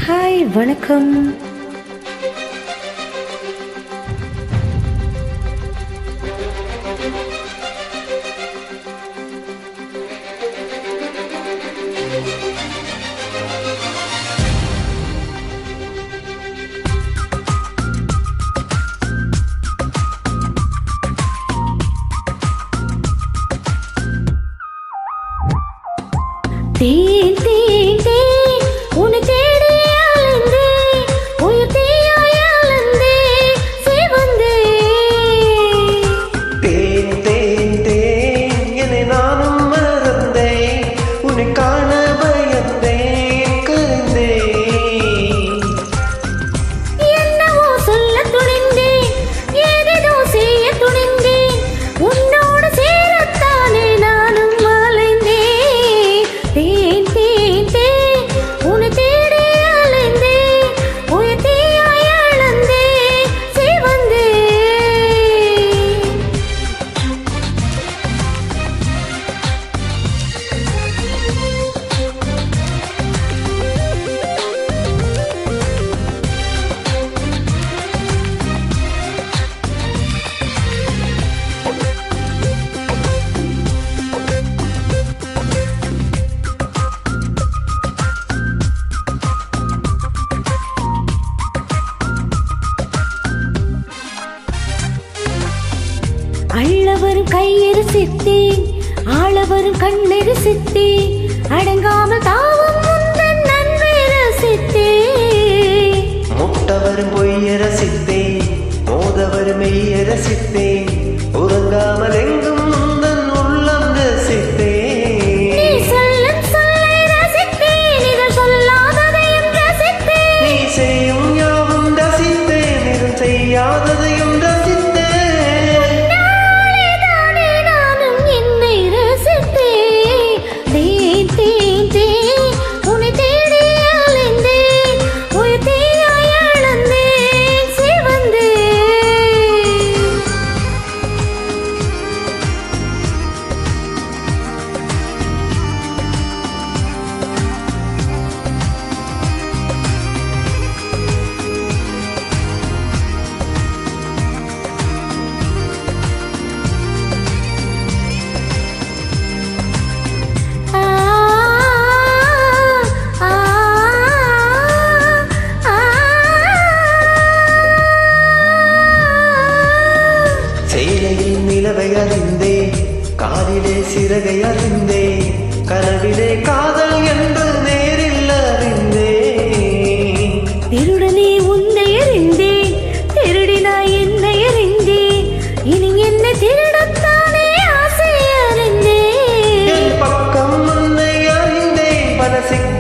Hi வணக்கம். தேன் தேன் தேன் உன்னை தேடி அலைந்தேன், உயிர் தீயாய் அலைந்தேன், சிவந்தேன். தேன் தேன் தேன் என்னை நானும் மறந்தேன், உன்னை காண பயந்தேன், கருந்தேன். என்னவோ சொல்ல துணிந்தேன், ஏதேதோ செய்ய துணிந்தேன், உன்னோடு சேரத்தானே நானும் அலைந்தேன். தேன் தேன் தேன் உன்னை தேடி அலைந்தேன், உயிர் தீயாய் அலைந்தேன், சிவந்தேன். அள்ளவரும் கையெரு சித்தேன், ஆளவரும் கண்ணெரு சித்தேன், அடங்காமல் தாவும் முந்தன் நன்மை ரசித்தேன். முட்டவரும் பொய்ய ரசித்தேன், மோதவரும் மெய்ய ரசித்தேன், உறங்காமல் எங்கும் உந்தன் உள்ளம் ரசித்தேன். நீ சொல்லும் சொல்லை ரசித்தேன், இதழ் சொல்லாததையும் ரசித்தேன். நீ செய்யும் யாவும் ரசித்தேன், இது செய்யாததையும் ரசித்தேன். நாளேதானே நானும் என்னை ரசித்தேன். தேன் தேன் தேன் உன்னை தேடி அலைந்தேன், உயிர் தீயாய் அலைந்தேன், சிவந்தேன். ஆ ஆ ஆ சேலையில் நிலவை அறிந்தேன், காதிலே சிறகை அறிந்தேன், கனவிலே காதல் என்று நேரில் அறிந்தேன். திருடனே உன்னை அறிந்தேன், திருடினாய் என்னை அறிந்தேன், இனி என்ன திருடத்தானே ஆசை அறிந்தேன். என் பக்கம் உன்னை அறிந்தேன், பல சிக்கல்